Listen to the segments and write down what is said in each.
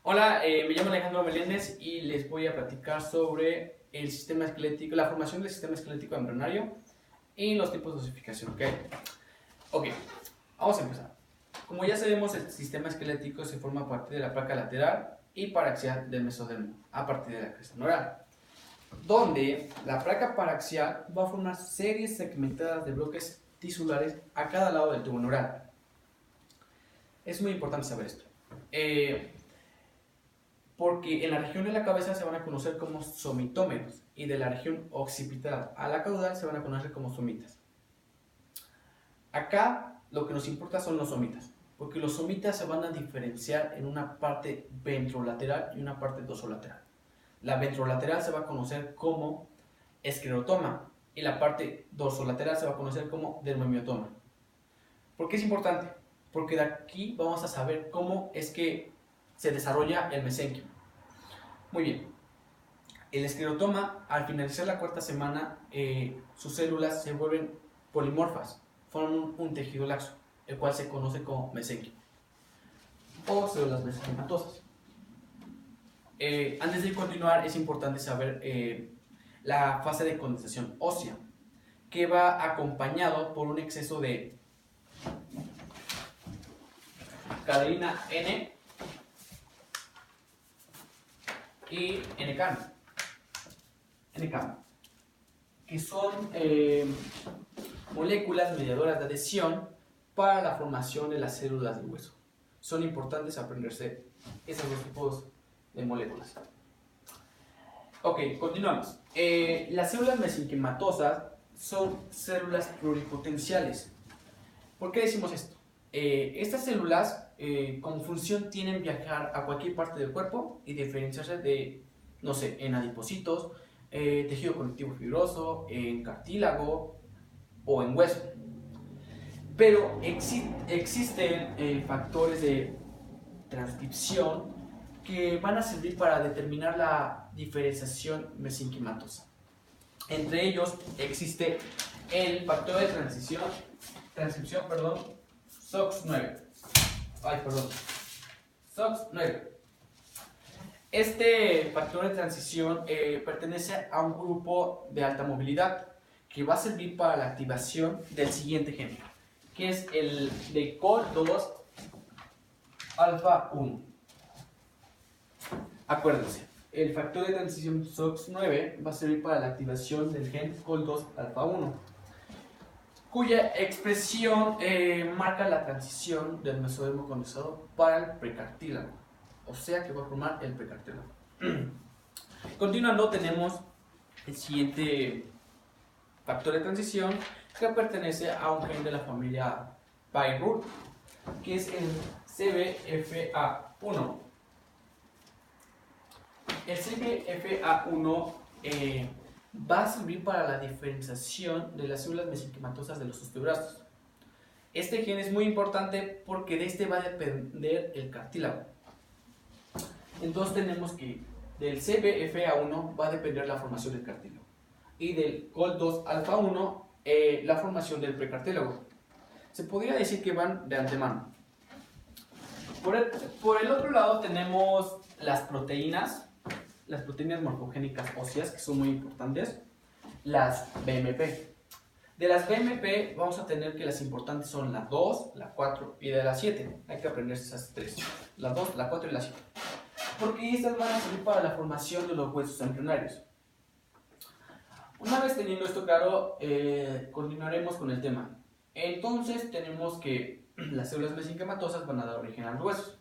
Hola, me llamo Alejandro Meléndez y les voy a platicar sobre el sistema esquelético, la formación del sistema esquelético embrionario y los tipos de osificación. Ok, vamos a empezar. Como ya sabemos, el sistema esquelético se forma a partir de la placa lateral y paraxial del mesodermo, a partir de la cresta neural, donde la placa paraxial va a formar series segmentadas de bloques tisulares a cada lado del tubo neural. Es muy importante saber esto. Porque en la región de la cabeza se van a conocer como somitómeros y de la región occipital a la caudal se van a conocer como somitas. Acá lo que nos importa son los somitas, porque los somitas se van a diferenciar en una parte ventrolateral y una parte dorsolateral. La ventrolateral se va a conocer como esclerotoma y la parte dorsolateral se va a conocer como dermomiotoma. ¿Por qué es importante? Porque de aquí vamos a saber cómo es que se desarrolla el mesenquio. Muy bien. El esclerotoma, al finalizar la cuarta semana, sus células se vuelven polimorfas, forman un tejido laxo, el cual se conoce como mesenquio o células mesenquimatosas. Antes de continuar, es importante saber la fase de condensación ósea, que va acompañado por un exceso de cadeína N y NK, que son moléculas mediadoras de adhesión para la formación de las células del hueso. Son importantes aprenderse esos dos tipos de moléculas. Ok, continuamos. Las células mesenquimatosas son células pluripotenciales. ¿Por qué decimos esto? Estas células, como función, tienen viajar a cualquier parte del cuerpo y diferenciarse de, no sé, en adipocitos, tejido conectivo fibroso, en cartílago o en hueso. Pero existen factores de transcripción que van a servir para determinar la diferenciación mesenquimatosa. Entre ellos existe el factor de transcripción, SOX9. SOX9. Este factor de transición pertenece a un grupo de alta movilidad que va a servir para la activación del siguiente gen, que es el de COL2 alfa 1. Acuérdense, el factor de transición SOX9 va a servir para la activación del gen COL2 alfa 1, cuya expresión marca la transición del mesodermo condensador para el precartílago, o sea que va a formar el precartílago. Continuando, tenemos el siguiente factor de transición que pertenece a un gen de la familia Pyruvate, que es el CBFA1. El CBFA1 va a servir para la diferenciación de las células mesenquimatosas de los osteoblastos. Este gen es muy importante porque de este va a depender el cartílago. Entonces tenemos que del CBFA1 va a depender la formación del cartílago y del COL2 alfa 1 la formación del precartílago. Se podría decir que van de antemano. Por el otro lado tenemos las proteínas morfogénicas óseas, que son muy importantes, las BMP. De las BMP vamos a tener que las importantes son la 2, la 4 y de la 7. Hay que aprenderse esas tres, la 2, la 4 y la 7. Porque estas van a servir para la formación de los huesos embrionarios. Una vez teniendo esto claro, continuaremos con el tema. Entonces tenemos que las células mesenquimatosas van a dar origen a los huesos,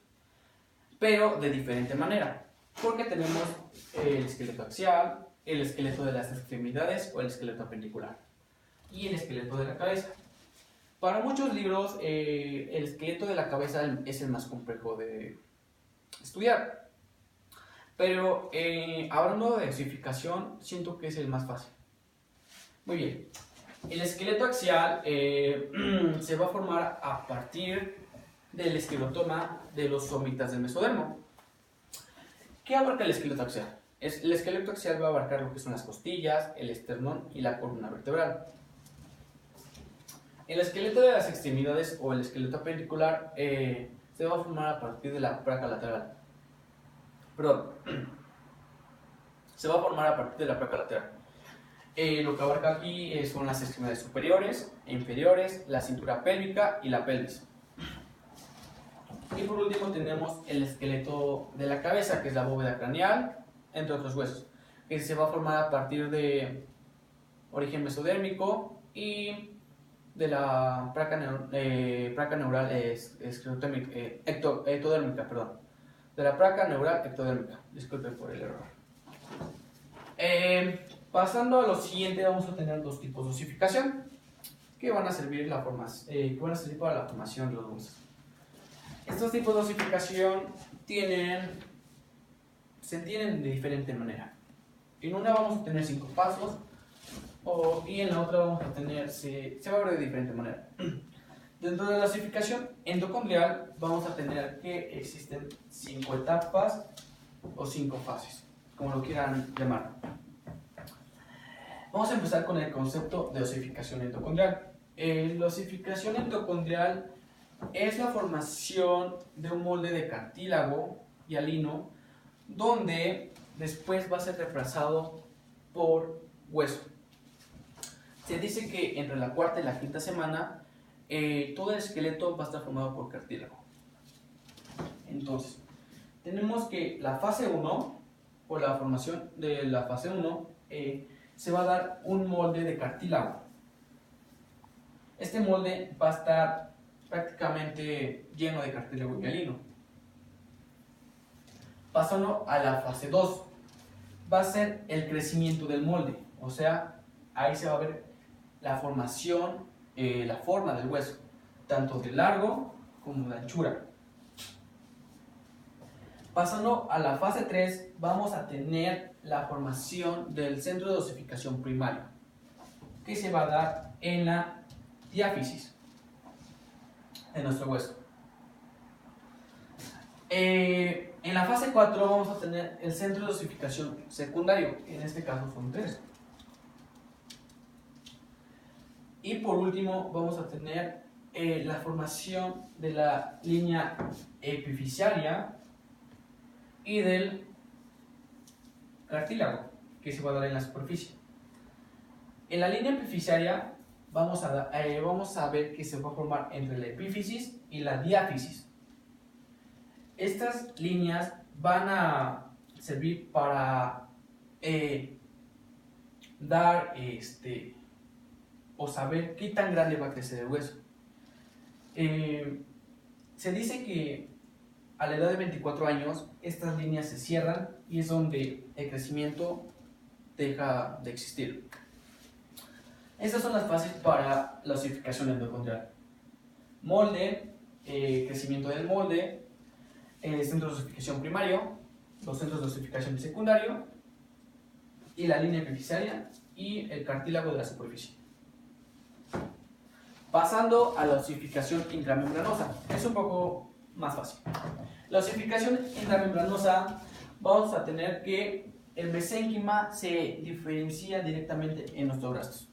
pero de diferente manera, porque tenemos el esqueleto axial, el esqueleto de las extremidades o el esqueleto appendicular y el esqueleto de la cabeza. Para muchos libros el esqueleto de la cabeza es el más complejo de estudiar, pero hablando de osificación siento que es el más fácil. Muy bien, el esqueleto axial se va a formar a partir del esclerotoma de los somitas del mesodermo. ¿Qué abarca el esqueleto axial? El esqueleto axial va a abarcar lo que son las costillas, el esternón y la columna vertebral. El esqueleto de las extremidades o el esqueleto appendicular se va a formar a partir de la placa lateral. Perdón, se va a formar a partir de la placa lateral. Lo que abarca aquí son las extremidades superiores e inferiores, la cintura pélvica y la pelvis. Y por último tenemos el esqueleto de la cabeza, que es la bóveda craneal, entre otros huesos, que se va a formar a partir de origen mesodérmico y de la placa neural ectodérmica, perdón. De la placa neural ectodérmica. Disculpen por el error. Pasando a lo siguiente, vamos a tener dos tipos de osificación que van a servir para la formación de los huesos. Estos tipos de osificación se entienden de diferente manera. En una vamos a tener 5 pasos y en la otra vamos a tener, se va a ver de diferente manera. Dentro de la osificación endocondrial vamos a tener que existen 5 etapas o 5 fases, como lo quieran llamar. Vamos a empezar con el concepto de osificación endocondrial. La osificación endocondrial es la formación de un molde de cartílago hialino donde después va a ser reemplazado por hueso. Se dice que entre la cuarta y la quinta semana todo el esqueleto va a estar formado por cartílago. Entonces, tenemos que la fase 1, por la formación de la fase 1, se va a dar un molde de cartílago. Este molde va a estar prácticamente lleno de cartílago hialino. Pasando a la fase 2, va a ser el crecimiento del molde, o sea, ahí se va a ver la formación, la forma del hueso, tanto de largo como de anchura. Pasando a la fase 3, vamos a tener la formación del centro de osificación primario, que se va a dar en la diáfisis de nuestro hueso. En la fase 4 vamos a tener el centro de osificación secundario, en este caso son 3. Y por último vamos a tener la formación de la línea epifisiaria y del cartílago, que se va a dar en la superficie. En la línea epifisiaria vamos a ver que se va a formar entre la epífisis y la diáfisis. Estas líneas van a servir para dar o saber qué tan grande va a crecer el hueso. Se dice que a la edad de 24 años estas líneas se cierran y es donde el crecimiento deja de existir. Estas son las fases para la osificación endocondrial: molde, crecimiento del molde, centro de osificación primario, los centros de osificación secundario y la línea epifisiaria y el cartílago de la superficie. Pasando a la osificación intramembranosa, es un poco más fácil. La osificación intramembranosa, vamos a tener que el mesénquima se diferencia directamente en osteoblastos.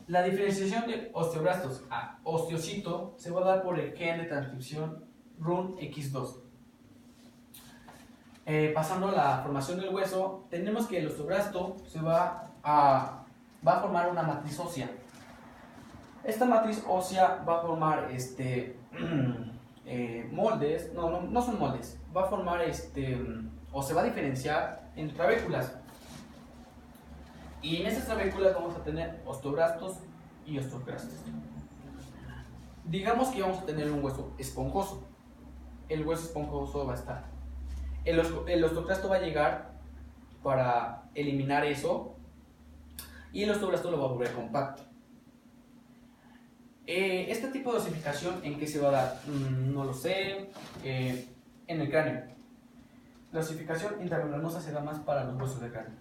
La diferenciación de osteoblastos a osteocito se va a dar por el gen de transcripción RUNX2. Pasando a la formación del hueso, tenemos que el osteoblasto va a formar una matriz ósea. Esta matriz ósea va a formar moldes, no son moldes, va a formar o se va a diferenciar en trabéculas. Y en esas trabéculas vamos a tener osteoblastos y osteoclastos. Digamos que vamos a tener un hueso esponjoso. El hueso esponjoso va a estar. El osteoclasto va a llegar para eliminar eso y el osteoblasto lo va a volver compacto. Este tipo de osificación, ¿en qué se va a dar? No lo sé. En el cráneo. La osificación intramembranosa se da más para los huesos del cráneo.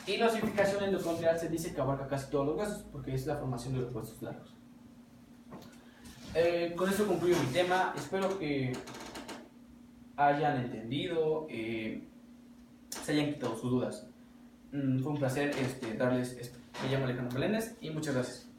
Y la osificación endocondrial se dice que abarca casi todos los huesos, porque es la formación de los huesos largos. Con esto concluyo mi tema. Espero que hayan entendido, se hayan quitado sus dudas. Fue un placer darles esto. Me llamo Alejandro Meléndez y muchas gracias.